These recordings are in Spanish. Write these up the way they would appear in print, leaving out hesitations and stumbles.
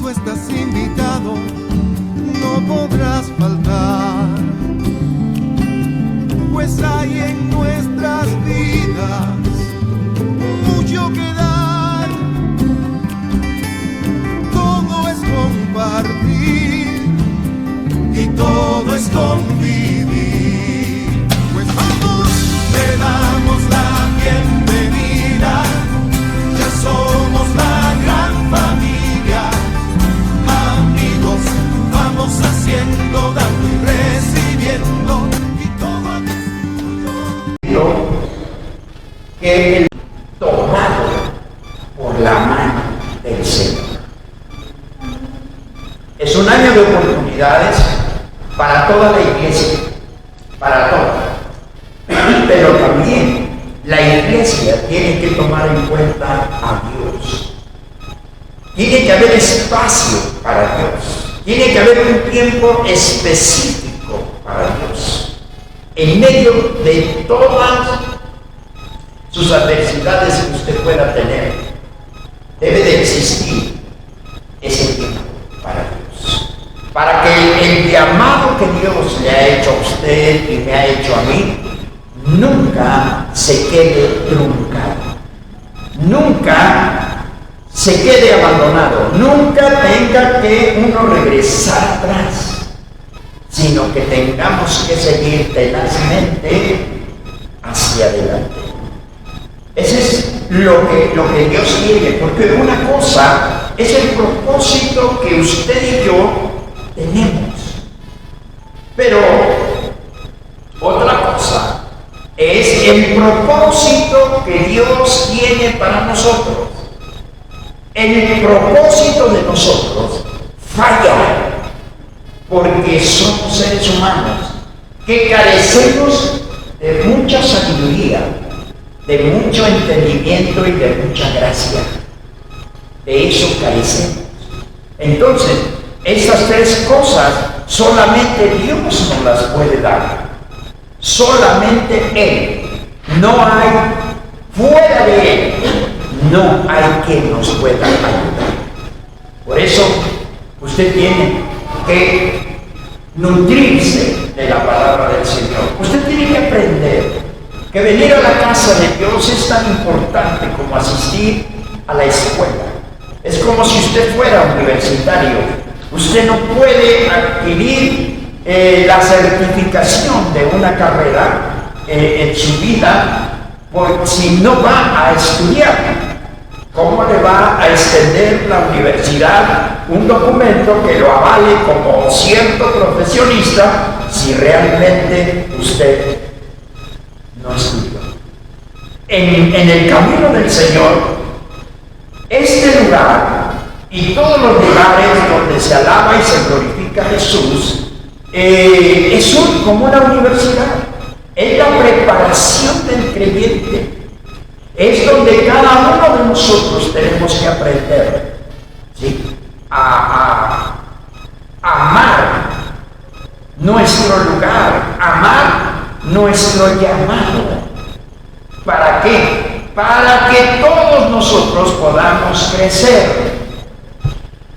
tú estás invitado, no podrás faltar, pues hay en nuestras vidas mucho que dar. Todo es compartir y todo es convivir. Pues vamos, le damos la bienvenida, ya somos la gran familia. Amigos, vamos haciendo, dando y recibiendo, y todo que el tomado por la mano del Señor. Es un año de oportunidades para toda la iglesia, para todos. Pero también la iglesia tiene que tomar en cuenta a Dios. Tiene que haber espacio para Dios. Tiene que haber un tiempo específico para Dios. En medio de todas sus adversidades que usted pueda tener, debe de existir ese tiempo para Dios. Para que el llamado que Dios le ha hecho a usted y me ha hecho a mí, nunca se quede truncado. Nunca se quede abandonado. Nunca tenga que uno regresar atrás, sino que tengamos que seguir tenazmente hacia adelante. Ese es lo que Dios quiere, porque una cosa es el propósito que usted y yo tenemos, pero otra cosa es el propósito que Dios tiene para nosotros. El propósito de nosotros falla porque somos seres humanos que carecemos de mucha sabiduría, de mucho entendimiento y de mucha gracia. De eso carecemos. Entonces, estas tres cosas solamente Dios nos las puede dar. Solamente Él. No hay, fuera de Él, no hay quien nos pueda ayudar. Por eso, usted tiene que nutrirse de la palabra del Señor. Usted tiene que aprender que venir a la casa de Dios es tan importante como asistir a la escuela. Es como si usted fuera universitario. Usted no puede adquirir la certificación de una carrera en su vida si no va a estudiar. ¿Cómo le va a extender la universidad un documento que lo avale como cierto profesionista si realmente usted no estudió? En el camino del Señor, este lugar y todos los lugares donde se alaba y se glorifica a Jesús es como una universidad. Es la preparación del creyente. Es donde cada uno de nosotros tenemos que aprender, ¿sí?, a amar nuestro lugar, amar nuestro llamado. ¿Para qué? Para que todos nosotros podamos crecer.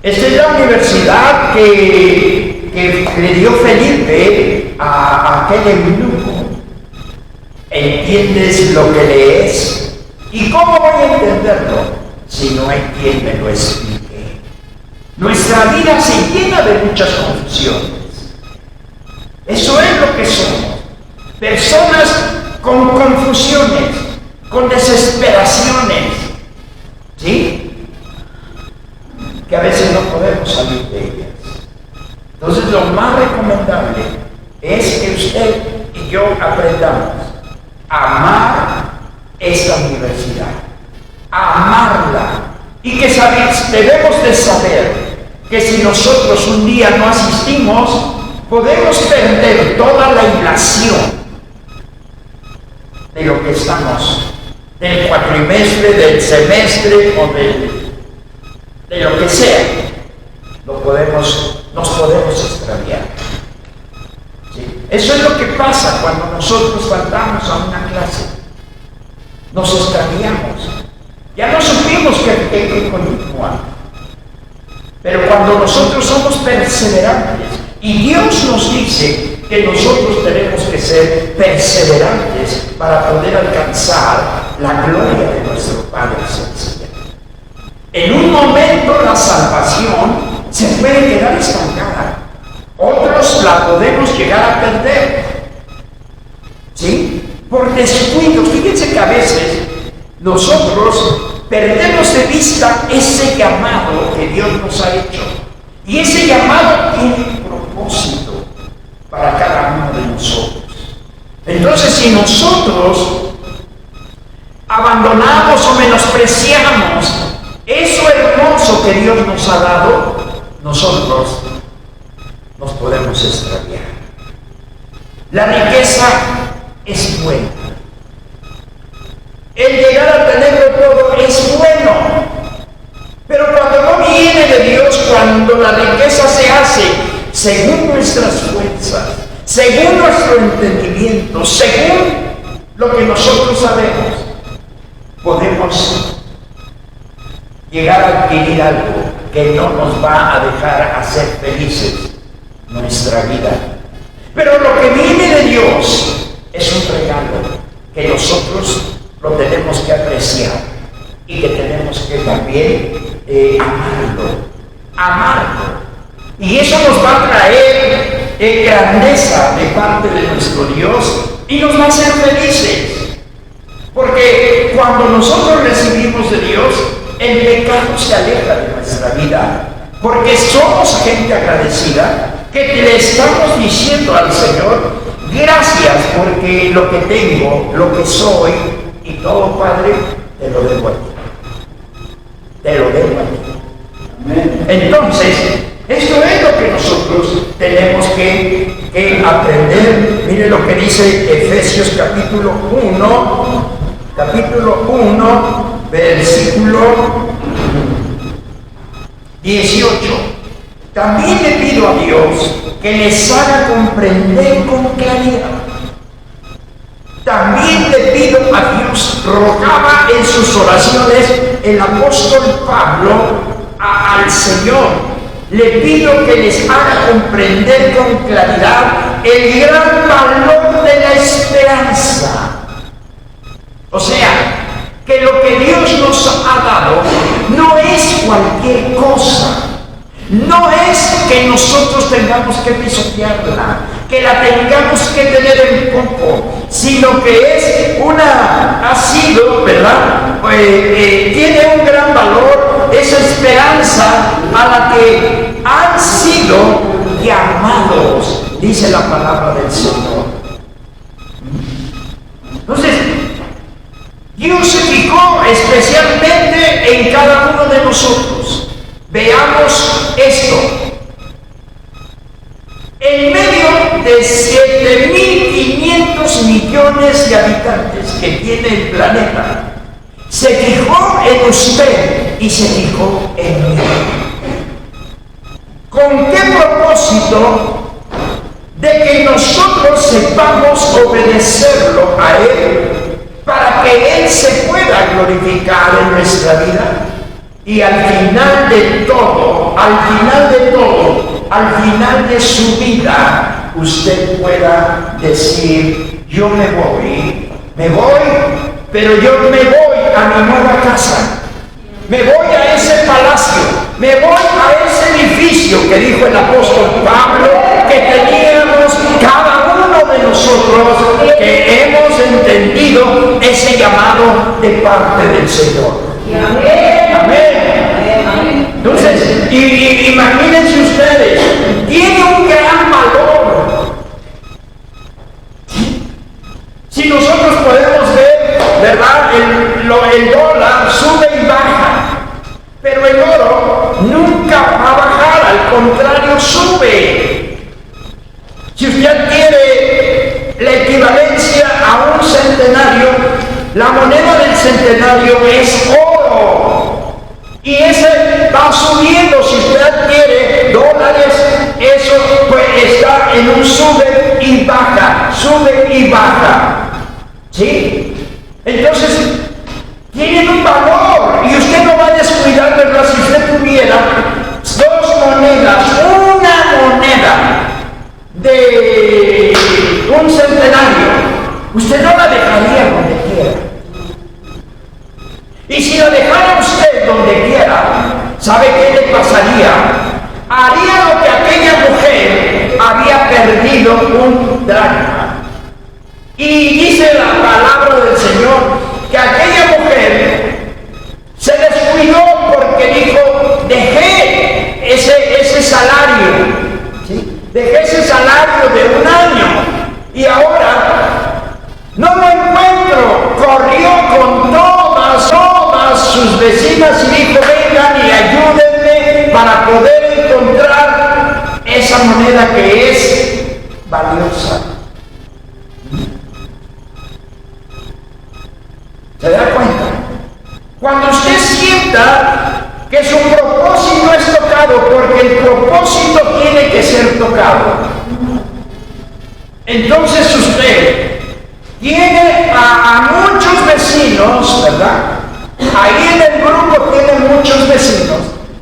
Esta es la universidad que le dio Felipe a aquel eunuco. ¿Entiendes lo que lees? ¿Y cómo voy a entenderlo si no hay quien me lo explique? Nuestra vida se llena de muchas confusiones. Eso es lo que somos. Personas con confusiones, con desesperaciones, ¿sí?, que a veces no podemos salir de ellas. Entonces, lo más recomendable es que usted y yo aprendamos a amar esta universidad, a amarla, y que debemos de saber que si nosotros un día no asistimos, podemos perder toda la ilación de lo que estamos, del cuatrimestre, del semestre o de lo que sea. Nos podemos extraviar. ¿Sí? Eso es lo que pasa cuando nosotros faltamos a una clase. Nos extraviamos. Ya no supimos qué continuar. Pero cuando nosotros somos perseverantes, y Dios nos dice que nosotros tenemos que ser perseverantes para poder alcanzar la gloria de nuestro Padre Celestial. En un momento la salvación se puede quedar estancada, otros la podemos llegar a perder, ¿sí? Por descuidos. Fíjense que a veces nosotros perdemos de vista ese llamado que Dios nos ha hecho. Y ese llamado tiene un propósito para cada uno de nosotros. Entonces, si nosotros abandonamos o menospreciamos eso hermoso que Dios nos ha dado, nosotros nos podemos extraviar. La riqueza es buena. El llegar a tenerlo todo es bueno. Pero cuando no viene de Dios, cuando la riqueza se hace según nuestras fuerzas, según nuestro entendimiento, según lo que nosotros sabemos, podemos llegar a adquirir algo que no nos va a dejar hacer felices nuestra vida. Pero lo que viene de Dios es un regalo que nosotros lo tenemos que apreciar y que tenemos que también amarlo. Y eso nos va a traer grandeza de parte de nuestro Dios y nos va a hacer felices. Porque cuando nosotros recibimos de Dios, el pecado se aleja de nuestra vida. Porque somos gente agradecida que le estamos diciendo al Señor: gracias porque lo que tengo, lo que soy y todo, Padre, te lo debo a ti. Te lo debo a ti. Entonces, esto es lo que nosotros tenemos que aprender. Mire lo que dice Efesios capítulo 1, versículo 18. También le pido a Dios que les haga comprender con claridad. También le pido a Dios, rogaba en sus oraciones el apóstol Pablo al Señor, le pido que les haga comprender con claridad el gran valor de la esperanza. O sea, que lo que Dios nos ha dado no es cualquier cosa. No es que nosotros tengamos que pisotearla, que la tengamos que tener en poco, sino que es ha sido, ¿verdad? Tiene un gran valor esa esperanza a la que han sido llamados, dice la palabra del Señor. Entonces, Dios se fijó especialmente en cada uno de nosotros. Veamos esto. En medio de 7.500 millones de habitantes que tiene el planeta, se fijó en usted y se fijó en mí. ¿Con qué propósito? De que nosotros sepamos obedecerlo a Él, para que Él se pueda glorificar en nuestra vida. Y al final de final de su vida, usted pueda decir: yo me voy, pero yo me voy a mi nueva casa, me voy a ese palacio, me voy a ese edificio que dijo el apóstol Pablo que teníamos cada uno de nosotros, que hemos entendido ese llamado de parte del Señor. Amén. Entonces, imagínense ustedes, tiene un gran valor. Si nosotros podemos ver, ¿verdad? El dólar sube y baja, pero el oro nunca va a bajar, al contrario, sube. Si usted quiere la equivalencia a un centenario, la moneda del centenario es oro. Y ese va subiendo. Si usted adquiere dólares, eso pues está en un sube y baja. ¿Sí? Entonces, tienen un valor y usted no va a descuidar, ¿verdad? Si usted tuviera 2 moneda que es valiosa. ¿Se da cuenta? Cuando usted sienta que su propósito es tocado, porque el propósito tiene que ser tocado, entonces usted tiene a muchos vecinos, ¿verdad? Ahí en el grupo tiene muchos vecinos.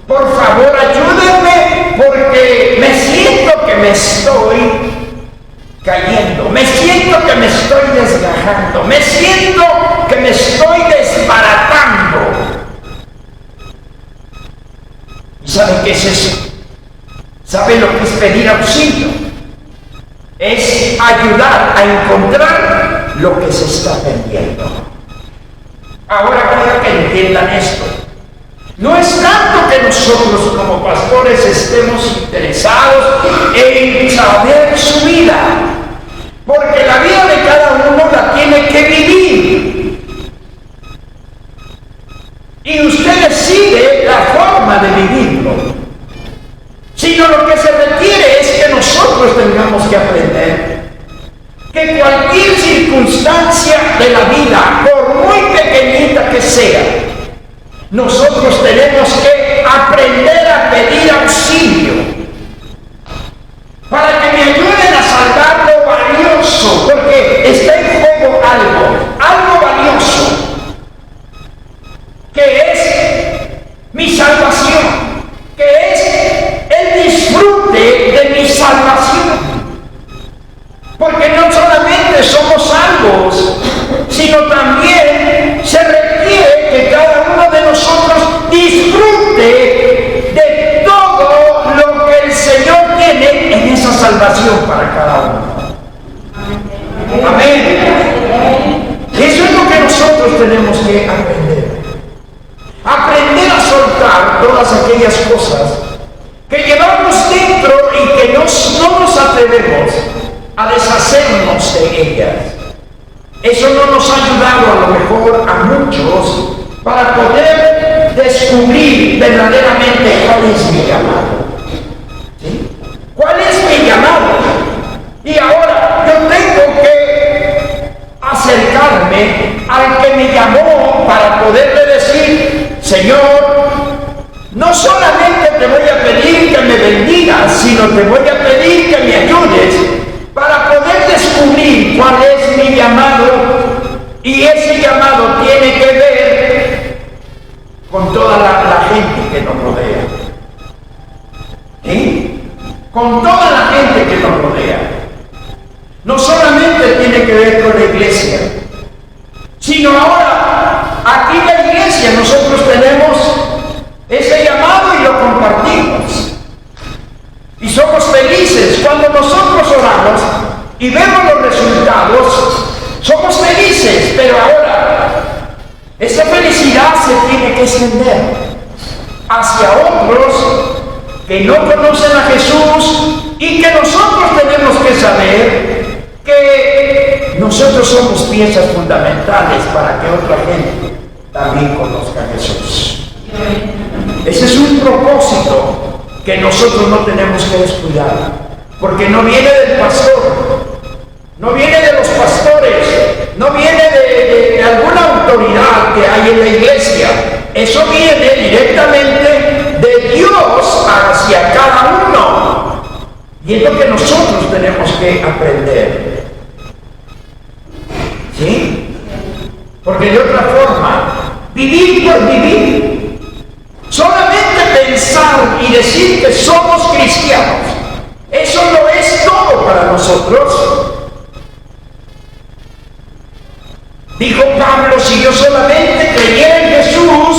Por favor, ayúdenme porque me siento que me estoy cayendo, me siento que me estoy desgajando, me siento que me estoy desbaratando. ¿Y sabe qué es eso? ¿Sabe lo que es pedir auxilio? Es ayudar a encontrar lo que se está perdiendo. Ahora quiero que entiendan esto. No es tanto que nosotros como pastores estemos interesados en saber su vida, porque la vida de cada uno la tiene que vivir. Y usted decide la forma de vivirlo. Sino lo que se requiere es que nosotros tengamos que aprender que cualquier circunstancia de la vida, por muy pequeñita que sea, nosotros tenemos que aprender a pedir auxilio para que me ayuden a salvar lo valioso, porque está en juego algo valioso, que es mi salvación, que es el disfrute de mi salvación. Porque no solamente somos salvos, sino también se requiere que cada uno de nosotros disfrute de todo lo que el Señor tiene en esa salvación para cada uno. Amén. Eso es lo que nosotros tenemos que aprender. Aprender a soltar todas aquellas cosas que llevamos dentro y que no nos atrevemos a deshacernos de ellas. Eso no nos ha ayudado a lo mejor a muchos para poder descubrir verdaderamente cuál es mi llamado. ¿Sí? ¿Cuál es mi llamado? Y ahora yo tengo que acercarme al que me llamó para poderle decir: Señor, no solamente te voy a pedir que me bendigas, sino te voy a pedir que me ayudes para poder descubrir cuál es mi llamado. Y ese llamado tiene que ver con toda la gente que nos rodea. ¿Sí? Con toda la gente que nos rodea. No solamente tiene que ver con la iglesia, sino ahora aquí en la iglesia nosotros tenemos ese llamado y lo compartimos. Y somos felices cuando nosotros oramos y vemos los resultados. Somos felices, pero ahora esa felicidad se tiene que extender hacia otros que no conocen a Jesús y que nosotros tenemos que saber que nosotros somos piezas fundamentales para que otra gente también conozca a Jesús. Ese es un propósito que nosotros no tenemos que descuidar, porque no viene del pastor, no viene de los pastores, no viene de alguna autoridad que hay en la iglesia. Eso viene directamente de Dios hacia cada uno, y es lo que nosotros tenemos que aprender. ¿Sí? Porque de otra forma, vivir por vivir, solamente pensar y decir que somos cristianos, eso no es todo para nosotros. Dijo Pablo: si yo solamente creyera en Jesús,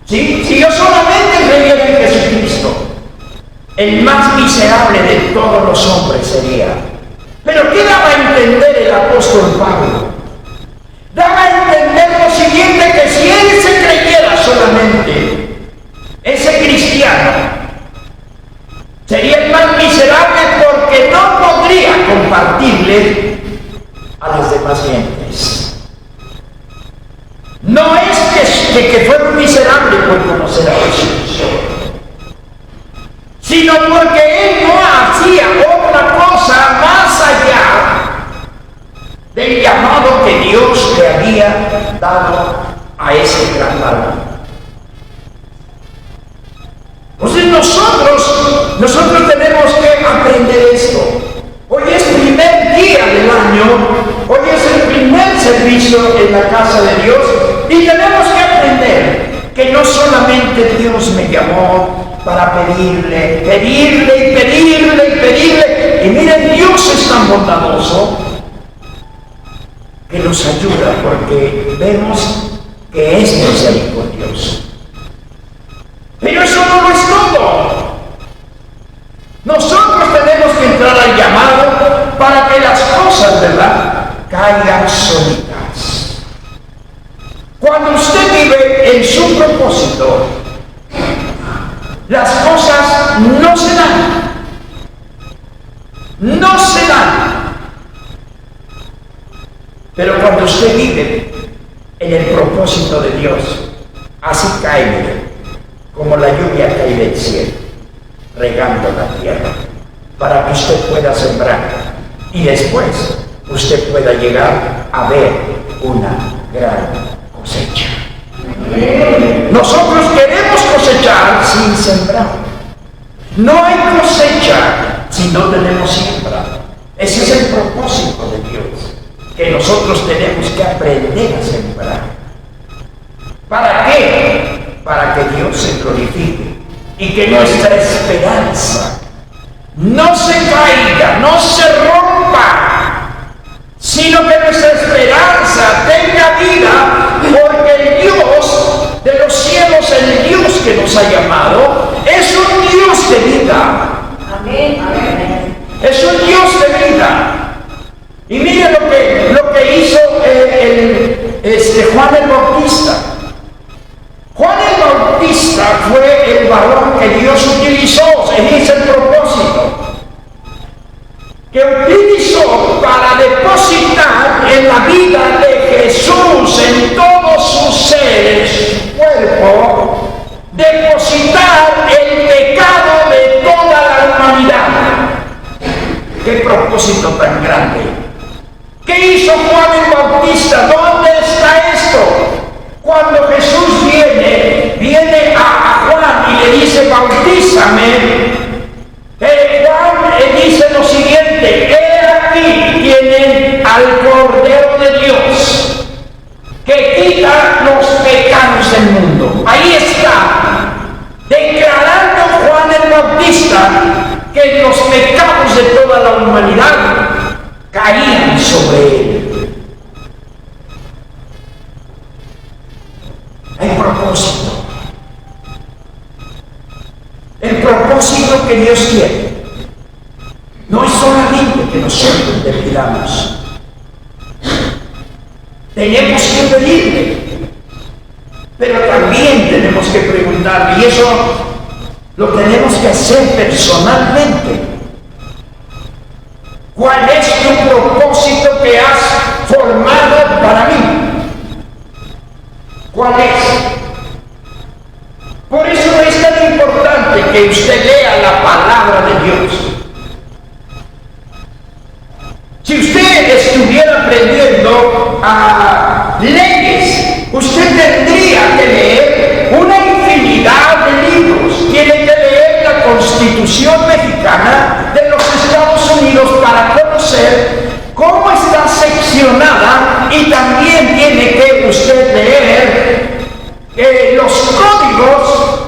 ¿sí? Si yo solamente creyera en Jesucristo, el más miserable de todos los hombres sería. Pero ¿qué daba a entender el apóstol Pablo? Daba a entender lo siguiente: que si él se creyera solamente, ese cristiano sería el más miserable, porque no podría compartirle a las demás gentes. No es que fuera un miserable por conocer a Jesús, sino porque él no ha el llamado que Dios le había dado a ese gran varón. Entonces nosotros tenemos que aprender esto. Hoy es el primer día del año, hoy es el primer servicio en la casa de Dios y tenemos que aprender que no solamente Dios me llamó para pedirle. Y miren, Dios es tan bondadoso que nos ayuda porque vemos que es misericordioso. Pero eso no lo es todo. Nosotros tenemos que entrar al llamado para que las cosas, ¿verdad?, caigan solitas. Cuando usted vive en su propósito, las cosas no se dan. No se dan. Pero cuando usted vive en el propósito de Dios, así cae, mire, como la lluvia cae del cielo, regando la tierra, para que usted pueda sembrar y después usted pueda llegar a ver una gran cosecha. Nosotros queremos cosechar sin sembrar. No hay cosecha si no tenemos siembra. Ese es el propósito de Dios, que nosotros tenemos que aprender a sembrar. ¿Para qué? Para que Dios se glorifique y que nuestra esperanza no se caiga, no se rompa, sino que nuestra esperanza tenga vida, porque el Dios de los cielos, el Dios que nos ha llamado, es un Dios de vida. Amén. Es un Dios de vida. Y mire lo que hizo Juan el Bautista. Juan el Bautista fue el varón que Dios utilizó, ese es el propósito, que utilizó para depositar en la vida de Jesús, en todo su ser, en su cuerpo, depositar el pecado de toda la humanidad. ¡Qué propósito tan grande! ¿Qué hizo Juan el Bautista? ¿Dónde está esto? Cuando Jesús viene a Juan y le dice, bautízame, Juan le dice lo siguiente: he aquí tienen al Cordero de Dios que quita los pecados del mundo. Ahí está, declarando Juan el Bautista que los pecados de toda la humanidad caían sobre él. Hay propósito. El propósito que Dios quiere no es solamente que nosotros le pidamos. Tenemos que pedirle, pero también tenemos que preguntarle, y eso lo tenemos que hacer personalmente. ¿Cuál es tu propósito que has formado para mí? ¿Cuál es? Por eso es tan importante que usted lea la palabra de Dios. Si usted estuviera aprendiendo a leyes, usted tendría que leer una infinidad de libros. Tiene que leer la Constitución Mexicana de los Estados Unidos para conocer cómo está seccionada, y también tiene que usted leer los códigos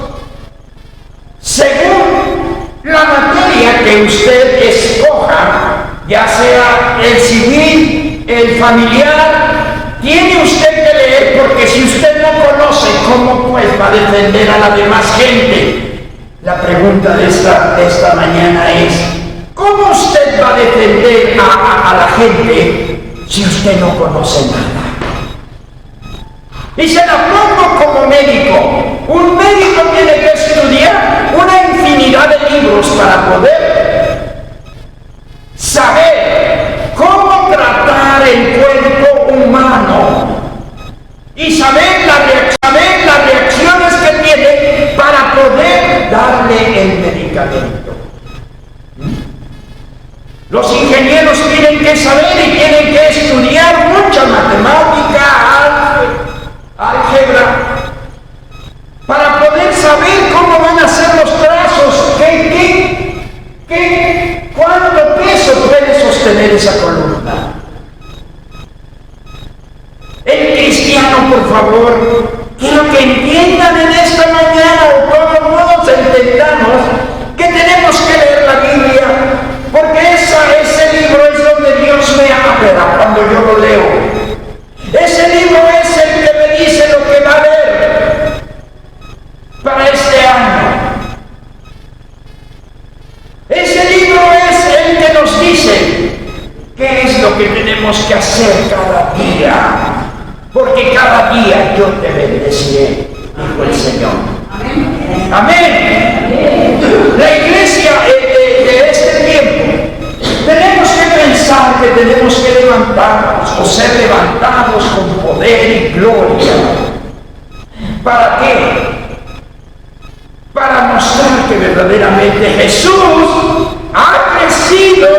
según la materia que usted escoja, ya sea el civil, el familiar. Tiene usted que leer, porque si usted no conoce, ¿cómo pues va a defender a la demás gente? La pregunta de esta mañana es: ¿cómo usted va a defender a la gente si usted no conoce nada? Y se la pongo como médico. Un médico tiene que estudiar una infinidad de libros para poder saber cómo tratar el cuerpo humano y saber las reacciones que tiene para poder darle el medicamento. Los ingenieros tienen que saber y tienen que estudiar mucha matemática, álgebra, para poder saber cómo van a ser los trazos, cuánto peso puede sostener esa columna. El cristiano, por favor, quiero que entiendan en esta mañana, o todos modos entendamos, que tenemos que leer la Biblia, porque ese libro es donde Dios me habla cuando yo lo leo. Ese libro es el que me dice lo que va a haber para este año. Ese libro es el que nos dice qué es lo que tenemos que hacer cada día, porque cada día yo te bendeciré, dijo el Señor. Amén. Amén. La iglesia de este tiempo, tenemos que pensar que tenemos que levantarnos o ser levantados con poder y gloria. ¿Para qué? Para mostrar que verdaderamente Jesús ha crecido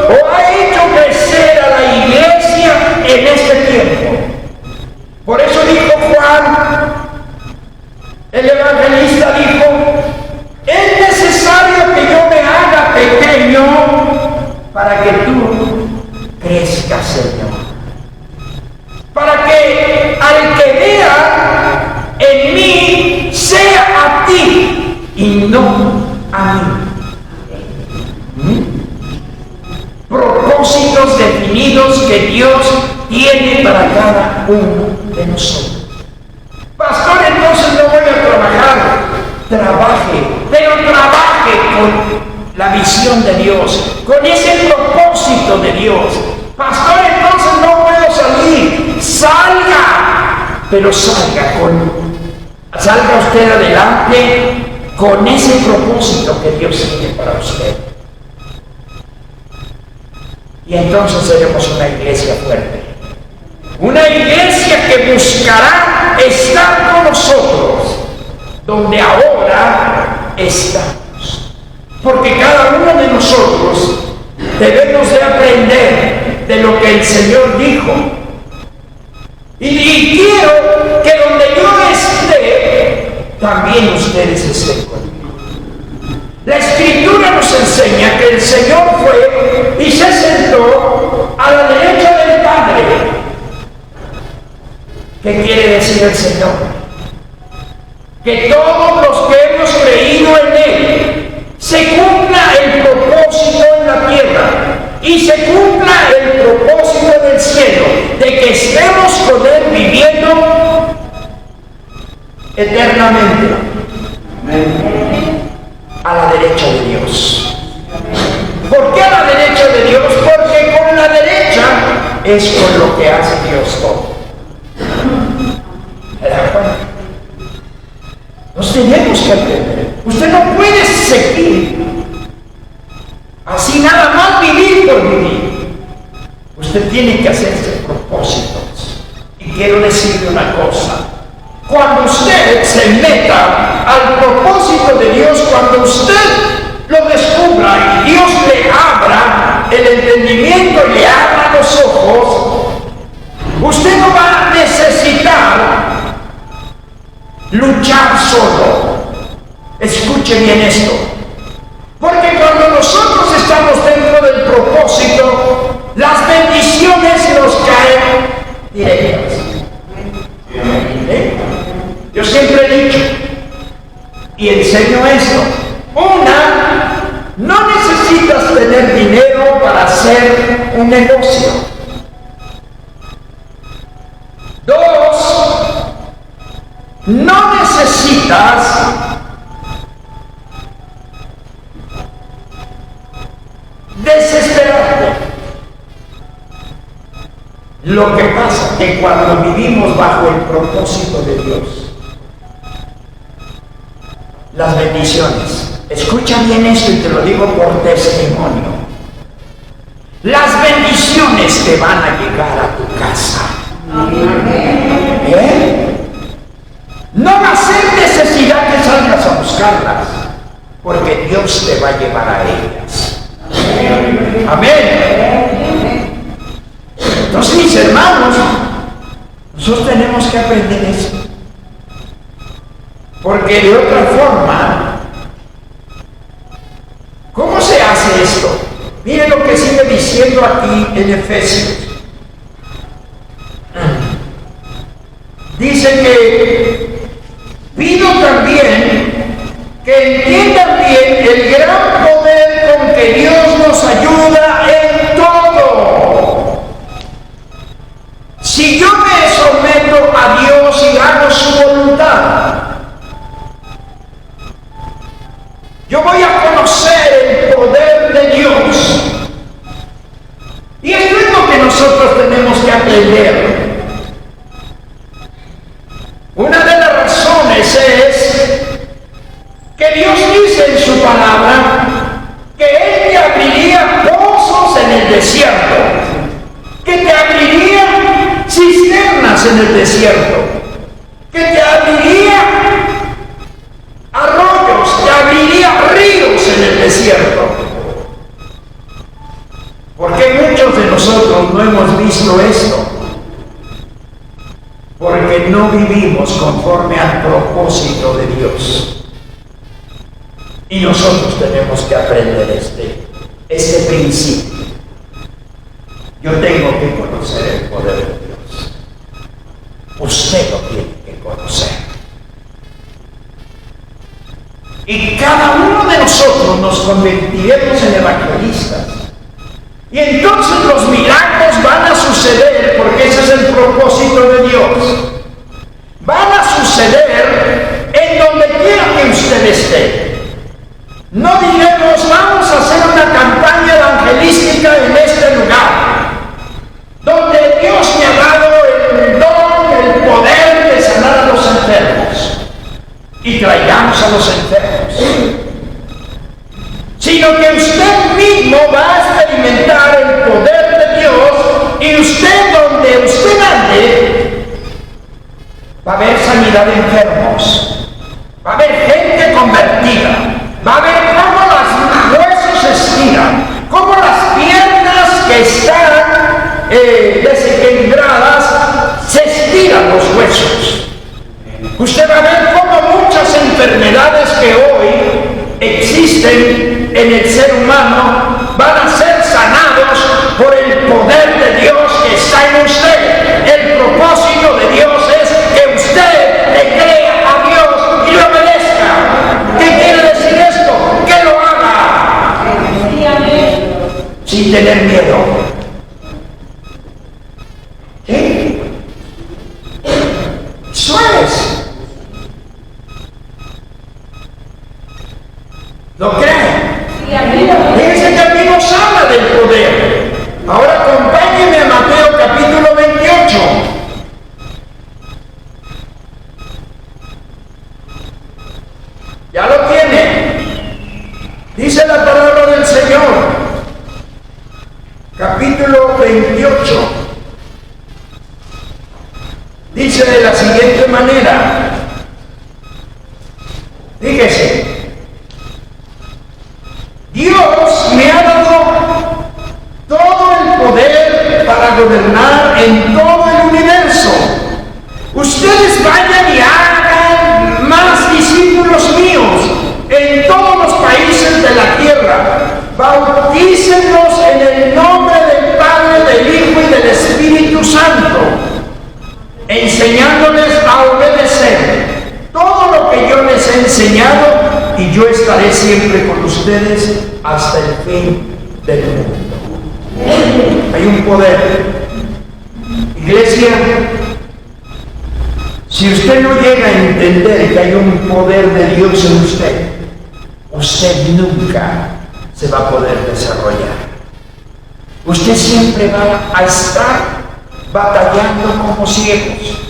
o ha hecho crecer a la iglesia en este tiempo. Por eso dijo Juan, el evangelista dijo, es necesario que yo me haga pequeño para que tú crezcas, Señor. Para que al que vea en mí sea a ti y no a mí. Propósitos definidos que Dios tiene para cada uno de nosotros. Pastor, entonces no voy a trabajar. Trabaje, pero trabaje con la visión de Dios, con ese propósito de Dios. Pastor, entonces no puedo salir. Salga, pero salga usted adelante con ese propósito que Dios tiene para usted. Y entonces seremos una iglesia fuerte. Una iglesia que buscará estar con nosotros donde ahora estamos. Porque cada uno de nosotros debemos de aprender de lo que el Señor dijo. Y quiero que donde yo esté, también ustedes estén conmigo. La Escritura nos enseña que el Señor fue y se sentó a la derecha del Padre. ¿Qué quiere decir el Señor? Que todos los que hemos creído en Él, se cumpla el propósito en la tierra y se cumpla el propósito del cielo, de que estemos con Él viviendo eternamente. A la derecha de Dios. ¿Por qué a la derecha de Dios? Porque con la derecha es con lo que hace Dios todo. ¿Se da cuenta? Nos tenemos que aprender. Usted no puede seguir así nada más vivir por vivir. Usted tiene que hacerse propósitos. Y quiero decirle una cosa. Cuando usted se meta al propósito de Dios, cuando usted lo descubra y Dios le abra el entendimiento y le abra los ojos, usted no va a necesitar luchar solo. Escuche bien esto. Porque cuando nosotros estamos dentro del propósito, las bendiciones nos caen directas. Yo siempre he dicho y enseño esto. Una, no necesitas tener dinero para hacer un negocio. Dos, no necesitas desesperarte. Lo que pasa es que cuando vivimos bajo el propósito de Dios, las bendiciones, escucha bien esto y te lo digo por testimonio, las bendiciones te van a llegar a tu casa. No va a ser necesidad que salgas a buscarlas, porque Dios te va a llevar a ellas. Amén. Entonces, mis hermanos, nosotros tenemos que aprender eso. Porque de otra forma, ¿cómo se hace esto? Miren lo que sigue diciendo aquí en Efesios. Dice que pido también que entiendan bien el gran poder con que Dios nos ayuda en todo. Si yo me someto a Dios y hago su voluntad, yo voy a conocer el poder de Dios. Y esto es lo que nosotros tenemos que aprender. Una de las razones es que Dios dice en su palabra que Él te abriría pozos en el desierto, que te abriría cisternas en el desierto, que te abriría arroyos, te abriría ríos en el desierto. Porque muchos de nosotros no hemos visto esto, porque no vivimos conforme al propósito de Dios. Y nosotros tenemos que aprender este principio. Yo tengo que conocer el poder de Dios. Usted lo tiene que conocer. Y cada uno de nosotros nos convertiremos en evangelistas. Y entonces los milagros van a suceder, porque ese es el propósito de Dios. Van a suceder en donde quiera que usted esté. No diremos, vamos a hacer una campaña evangelística en este lugar, donde Dios me ha dado el don, el poder de sanar a los enfermos, y traigamos a los enfermos. Sino que usted mismo va a experimentar el poder de Dios, y usted, donde usted ande, va a haber sanidad de enfermos, va a haber gente convertida, va a ver cómo los huesos se estiran, cómo las piernas que están desequilibradas se estiran los huesos. Usted va a ver cómo muchas enfermedades que hoy existen en el ser humano van a ser sanados por el poder de Dios que está en usted. El propósito de Dios es que usted le crea a Dios y le obedezca. ¿Qué quiere decir esto? Que lo haga sin tener miedo. ¿Sí? Eso es. ¿Lo creen? Fíjense que aquí nos habla del poder. Ahora acompáñenme a Mateo capítulo 28. Ya lo tiene. Dice la palabra del Señor. Capítulo 28. Dice de la siguiente manera. Fíjese. Dios me ha dado todo el poder para gobernar en todo el universo. Ustedes vayan y hagan más discípulos míos en todos los países de la tierra. Bautícenlos en el nombre del Padre, del Hijo y del Espíritu Santo, enseñándoles a obedecer todo lo que yo les he enseñado, y yo estaré siempre con ustedes hasta el fin del mundo. Hay un poder. Iglesia, si usted no llega a entender que hay un poder de Dios en usted, usted nunca se va a poder desarrollar. Usted siempre va a estar batallando como ciegos.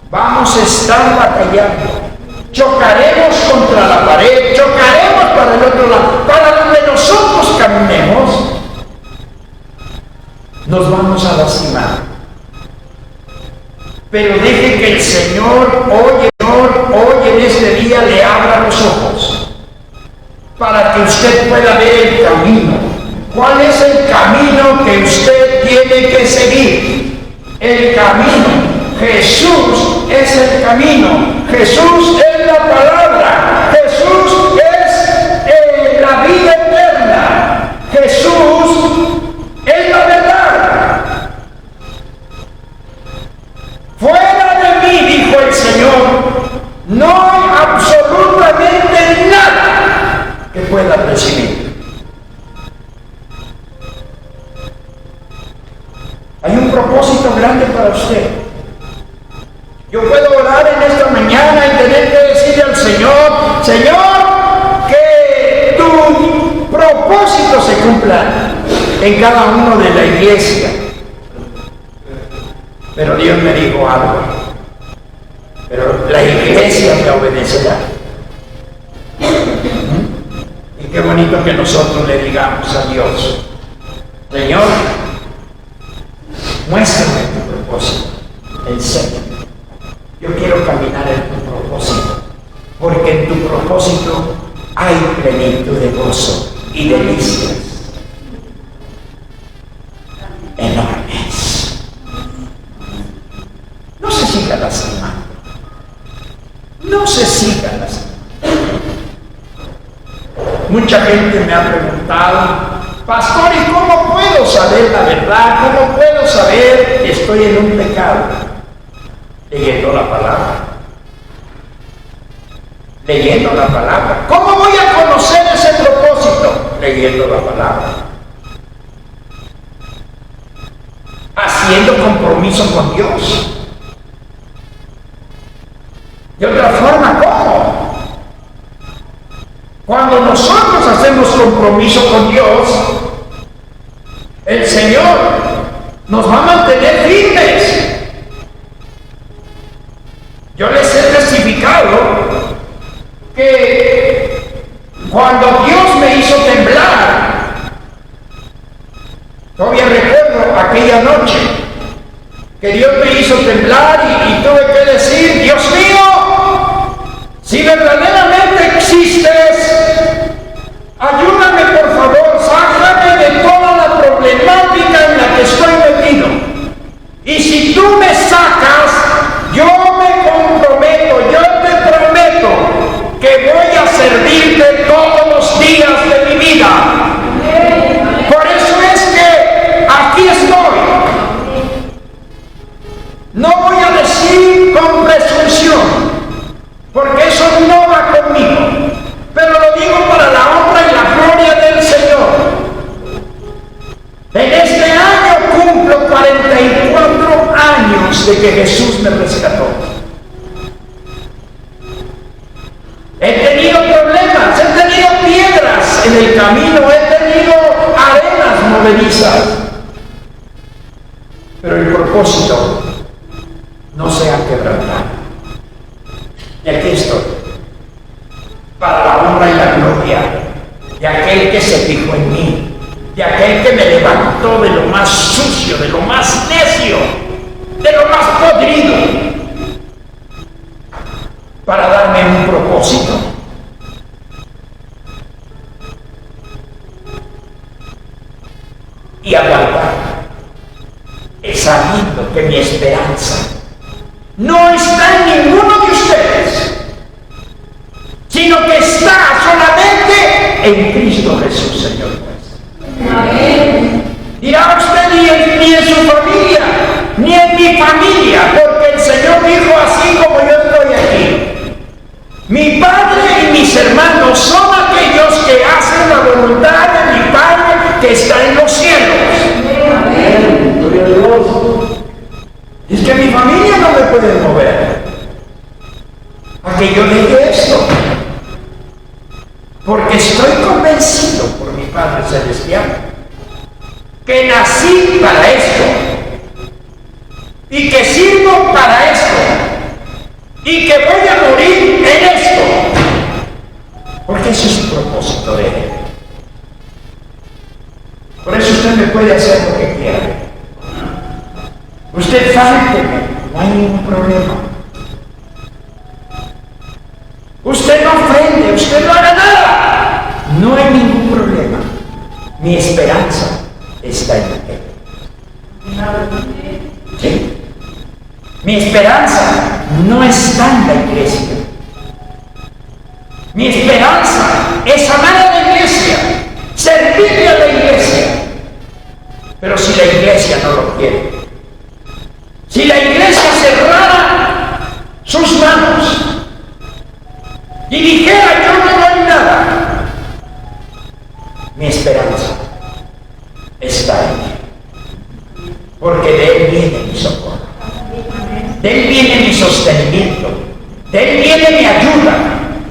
Vamos a estar batallando. Chocaremos contra la pared, chocaremos para el otro lado. Para donde nosotros caminemos, nos vamos a lastimar. Pero deje que el Señor hoy en este día le abra los ojos, para que usted pueda ver el camino. ¿Cuál es el camino que usted usted tiene que seguir el camino. Jesús es el camino, Jesús es la palabra, Jesús es la vida eterna, Jesús es la verdad. Fuera de mí, dijo el Señor, no hay absolutamente nada que pueda recibir. Hay un propósito grande para usted. Yo puedo orar en esta mañana y tener que decirle al Señor, Señor, que tu propósito se cumpla en cada uno de la iglesia. Pero Dios me dijo algo. Pero la iglesia me obedecerá. Y qué bonito que nosotros le digamos a Dios, Señor, muéstrame tu propósito, enséñame. Yo quiero caminar en tu propósito, porque en tu propósito hay plenitud de gozo y delicias enormes. No se siga lastimando. No se siga lastimando. Mucha gente me ha preguntado, pastor, ¿y cómo puedo saber la verdad? ¿Cómo puedo saber que estoy en un pecado? Leyendo la palabra. Leyendo la palabra. ¿Cómo voy a conocer ese propósito? Leyendo la palabra. Haciendo compromiso con Dios. De otra forma, ¿cómo? Cuando nosotros hacemos compromiso con Dios, el Señor nos va a mantener firmes. Yo les he testificado que cuando Dios me hizo temblar, todavía recuerdo aquella noche que Dios me hizo temblar y tuve que decir, Dios mío, si verdaderamente existes, ayúdame por favor, sácame de toda la problemática en la que estoy metido. Y si tú me sacas, yo me comprometo, yo te prometo que voy a servirte todos los días de mi vida. Por eso es que aquí estoy. No voy a decir con presunción, porque eso no va conmigo, pero lo digo para la honra y la gloria del Señor. En este año cumplo 44 años de que Jesús me rescató. He tenido problemas, he tenido piedras en el camino, he tenido arenas movedizas, pero el propósito no se ha quebrantado. Y aquí estoy, para la honra y la gloria de aquel que se fijó en mí, de aquel que me levantó de lo más sucio, de lo más necio, de lo más podrido, para darme un propósito. Y aguardar, sabiendo que mi esperanza no está en ninguno de ustedes, sino que está solamente en Cristo Jesús, Señor nuestro. Amén. Dirá usted, ni en su familia, ni en mi familia, porque el Señor dijo, así como yo estoy aquí, mi Padre y mis hermanos son aquellos que hacen la voluntad de mi Padre que está en los cielos. Amén. Gloria a Dios. Es que mi familia no me puede mover a que yo deje esto, porque estoy convencido por mi Padre Celestial que nací para esto y que sirvo para esto y que voy a morir en esto, porque ese es el propósito de Él. Por eso usted me puede hacer lo que quiera. Usted fálteme, no hay ningún problema. Usted no ofende, usted no haga nada, no hay ningún problema. Mi esperanza está en Él. ¿Sí? Mi esperanza no está en la iglesia. Mi esperanza es amar a la iglesia, servirle a la iglesia. Pero si la iglesia no lo quiere, si la iglesia cerrara sus manos y dijera yo no doy nada, mi esperanza está en Él, porque de Él viene mi socorro, de Él viene mi sostenimiento, de Él viene mi ayuda,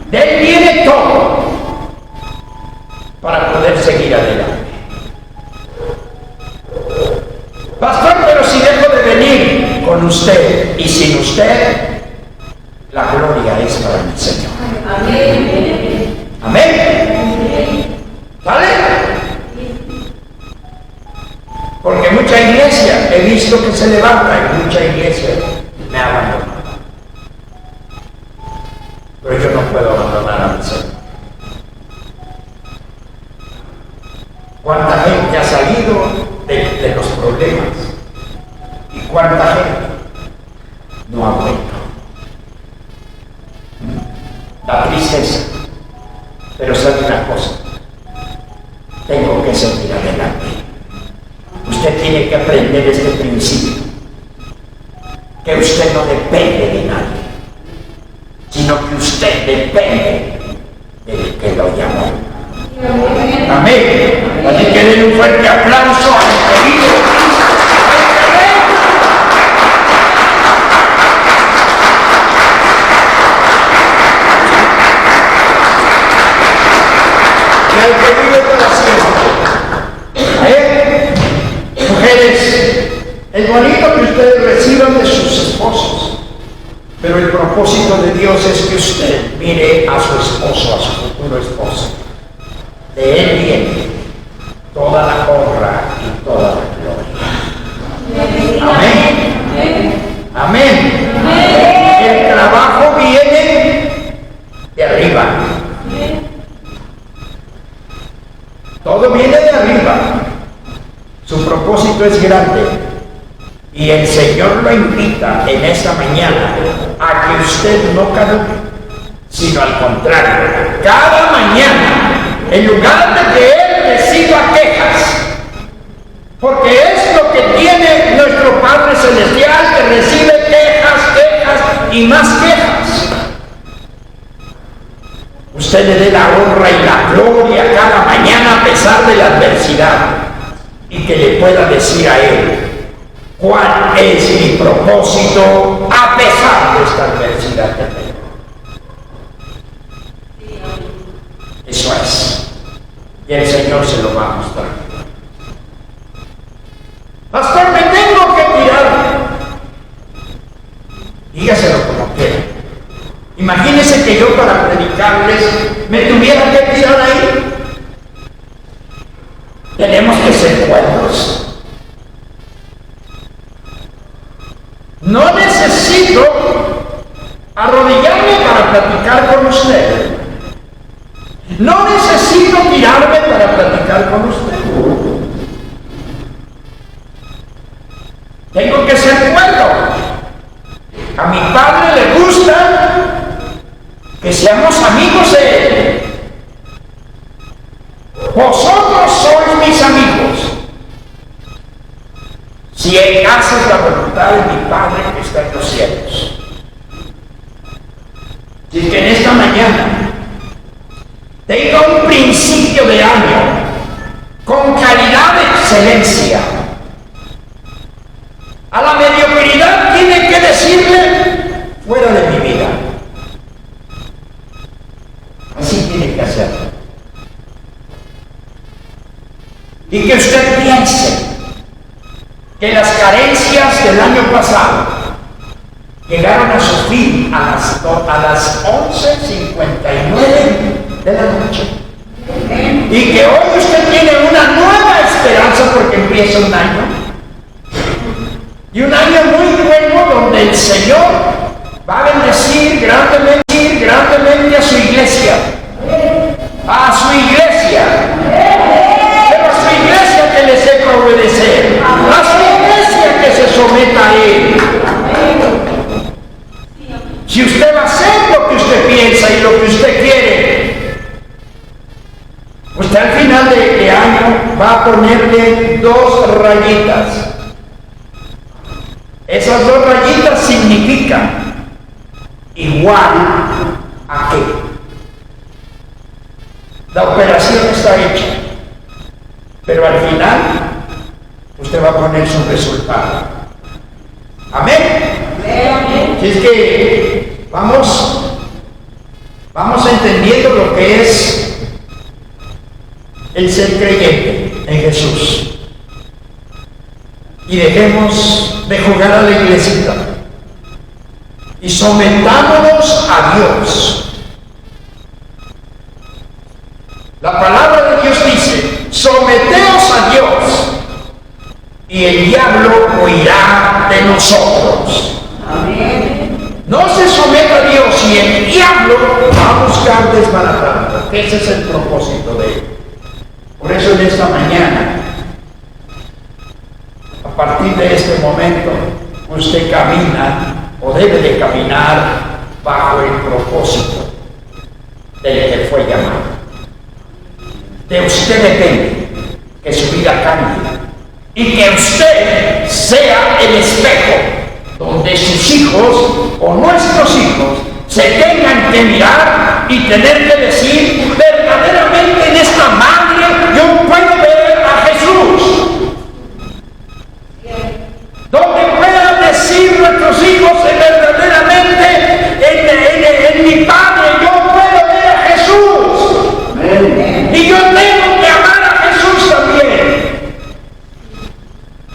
de Él viene todo para poder seguir adelante. Pastor, pero si dejo de venir con usted y sin usted, la gloria es para mi Señor. Amén. Amén. ¿Vale? Porque mucha iglesia he visto que se levanta y mucha iglesia me abandona. Pero yo no puedo abandonar a mi Señor. ¿Cuánta gente ha salido de los problemas? ¿Y cuánta gente no ha vuelto? Da tristeza. Pero sabe una cosa, tengo que seguir adelante. Usted tiene que aprender este principio, que usted no depende de nadie, sino que usted depende del que lo llamó. Amén. Así que den un fuerte aplauso al querido Cristo. Y al que vive para siempre. Mujeres, es bonito que ustedes reciban de sus esposos, pero el propósito de Dios es que usted mire a su esposo, a su futuro esposo. De Él viene toda la honra y toda la gloria. Amén. Amén. El trabajo viene de arriba. Todo viene de arriba. Su propósito es grande. Y el Señor lo invita en esta mañana a que usted no caduque, sino al contrario, cada mañana, en lugar de que Él reciba quejas, porque es lo que tiene nuestro Padre Celestial, que recibe quejas y más quejas, usted le dé la honra y la gloria cada mañana a pesar de la adversidad, y que le pueda decir a Él cuál es mi propósito a pesar de esta adversidad que tengo. Eso es. Y el Señor se lo va a mostrar. Pastor, me tengo que tirar. Dígaselo como quiera. Imagínese que yo para predicarles me tuviera que tirar ahí. Tenemos que ser buenos. No necesito arrodillarme para platicar con usted. No necesito tirarme para platicar con usted. Tengo que ser bueno. A mi Padre le gusta que seamos amigos de Él. Vosotros sois mis amigos si haces la voluntad de mi Padre que está en los cielos. Así que en esta mañana tenga un principio de año con calidad de excelencia. A la mediocridad tiene que decirle fuera de mi vida. Así tiene que hacerlo. Y que usted piense que las carencias del año pasado llegaron a su fin a las 11:59 de la noche. Y que hoy usted tiene una nueva esperanza porque empieza un año. Y un año muy bueno donde el Señor va a bendecir grandemente a su iglesia. A su iglesia. Pero a su iglesia que le sepa obedecer. A su iglesia final de año va a ponerle 2 rayitas. Esas 2 rayitas significan igual a qué. La operación está hecha, pero al final usted va a poner su resultado. Amén. Si es que vamos entendiendo lo que es el ser creyente en Jesús. Y dejemos de jugar a la iglesita y sometámonos a Dios. La palabra de Dios dice: someteos a Dios y el diablo huirá de nosotros. Amén. No se someta a Dios y el diablo va a buscar desbaratarlo. Ese es el propósito de él. Por eso en esta mañana, a partir de este momento, usted camina o debe de caminar bajo el propósito del que fue llamado. De usted depende que su vida cambie y que usted sea el espejo donde sus hijos o nuestros hijos se tengan que mirar y tener que decir: verdaderamente en esta madre yo puedo ver a Jesús. Donde puedan decir nuestros hijos verdaderamente en mi Padre yo puedo ver a Jesús. Amén. Y yo tengo que amar a Jesús también.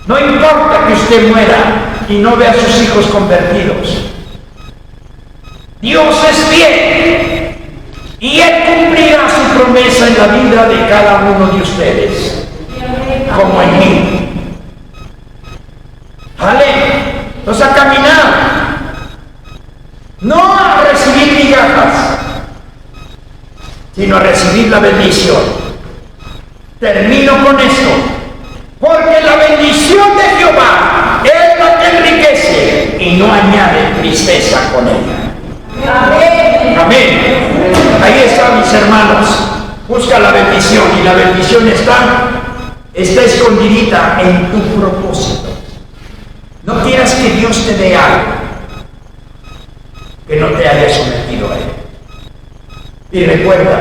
No importa que usted muera y no vea a sus hijos convertidos. Dios es fiel y Él cumplirá su promesa en la vida de cada uno de ustedes, como en mí. ¿Vale? Entonces a caminar, no a recibir migajas, sino a recibir la bendición. Termino con esto, porque la bendición de Jehová es la que enriquece y no añade tristeza con ella. Amén. Amén. Ahí está, mis hermanos. Busca la bendición y la bendición está escondidita en tu propósito. No quieras que Dios te dé algo que no te haya sometido a Él. Y recuerda,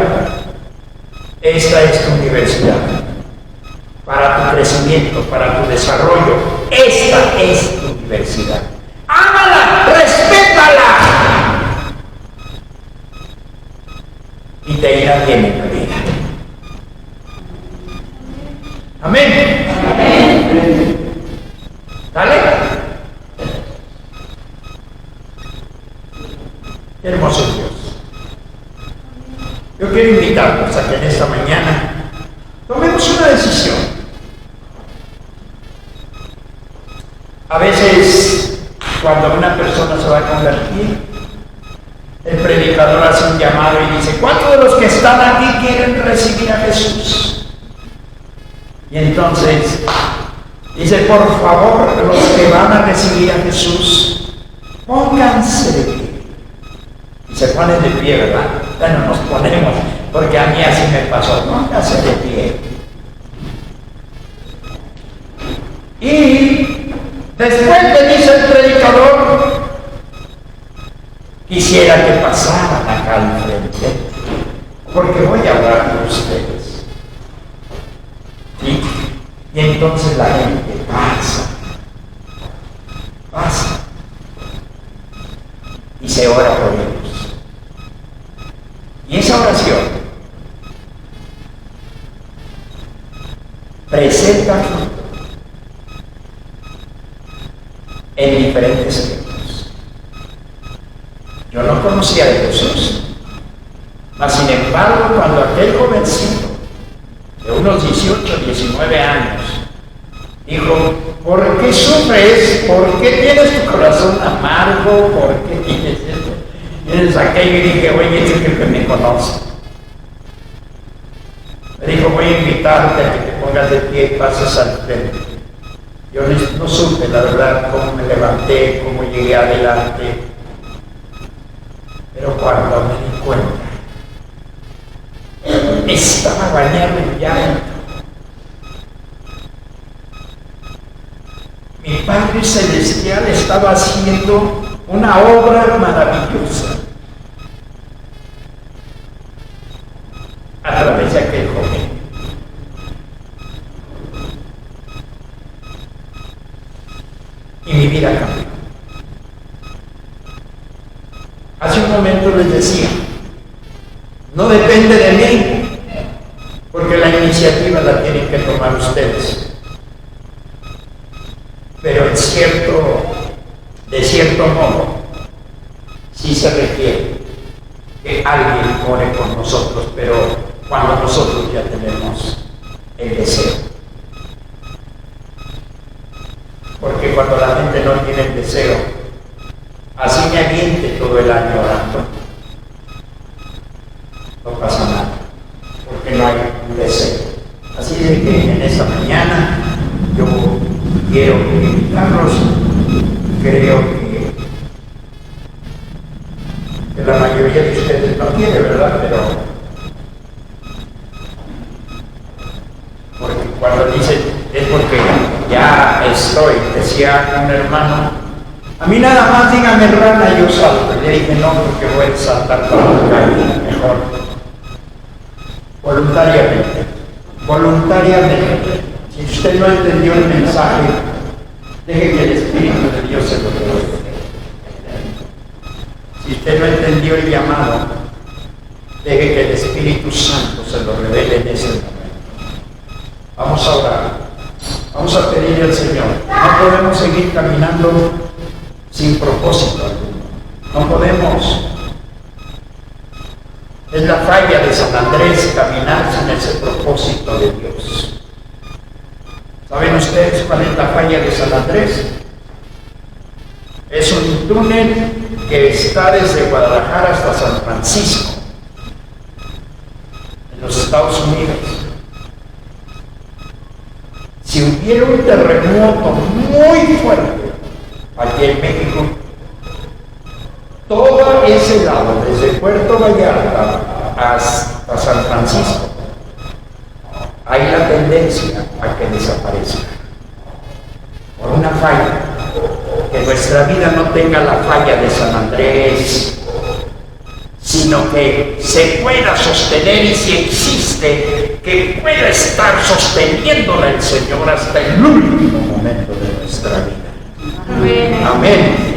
esta es tu universidad. Para tu crecimiento, para tu desarrollo, esta es tu universidad. Ámala, respétala. Y te irá bien en la vida. Amén. Amén. ¿Dale? Qué hermoso Dios. Yo quiero invitarlos a que en esta mañana tomemos una decisión. A veces, cuando una persona se va a convertir, el predicador hace un llamado y dice: ¿cuántos de los que están aquí quieren recibir a Jesús? Y entonces dice: por favor, los que van a recibir a Jesús, pónganse de pie. Y se ponen de pie, ¿verdad? Bueno, nos ponemos, porque a mí así me pasó. Pónganse de pie. Y después le dice el predicador: quisiera que pasaran acá al frente, porque voy a hablar con ustedes. ¿Sí? Y entonces la gente pasa, y se ora por ellos. Y esa oración presenta fruto en diferentes tiempos. Yo no conocía de Jesús, mas sin embargo, cuando aquel jovencito de unos 18, 19 años dijo: ¿por qué sufres? ¿Por qué tienes tu corazón amargo? ¿Por qué tienes esto? Y entonces aquello, y dije: oye, este es el que me conoce. Me dijo: voy a invitarte a que te pongas de pie y pases al frente. Yo no supe, la verdad, cómo me levanté, cómo llegué adelante. Pero cuando me di cuenta estaba bañado en llanto. Mi Padre Celestial estaba haciendo una obra maravillosa a través de aquel joven. Y mi vida cambió. Hace un momento les decía, no depende de mí, porque la iniciativa la tienen que tomar ustedes. Pero de cierto modo, sí se requiere que alguien ore con nosotros, pero cuando nosotros ya tenemos el deseo. Porque cuando la gente no tiene el deseo, así me aviente todo el año orando, no pasa nada, porque no hay un deseo. Así de que en esta mañana yo quiero invitarlos. Creo que la mayoría de ustedes no tiene, ¿verdad? Pero porque cuando dicen es porque ya estoy, decía un hermano, a mí nada más dígame rana y yo salto. Le dije no, porque voy a saltar para la calle, mejor voluntariamente. Si usted no entendió el mensaje, deje que el Espíritu de Dios se lo revele. Si usted no entendió el llamado, deje que el Espíritu Santo se lo revele en ese momento. Vamos a orar. Vamos a pedirle al Señor. No podemos seguir caminando sin propósito alguno. No podemos. Es la falla de San Andrés caminar sin ese propósito de Dios. ¿Saben ustedes cuál es la falla de San Andrés? Es un túnel que está desde Guadalajara hasta San Francisco, en los Estados Unidos. Si hubiera un terremoto muy fuerte aquí en México, todo ese lado, desde Puerto Vallarta hasta San Francisco, hay la tendencia a que desaparezca por una falla. Que nuestra vida no tenga la falla de San Andrés, sino que se pueda sostener, y si existe, que pueda estar sosteniéndola el Señor hasta el último momento de nuestra vida. Amén. Amén.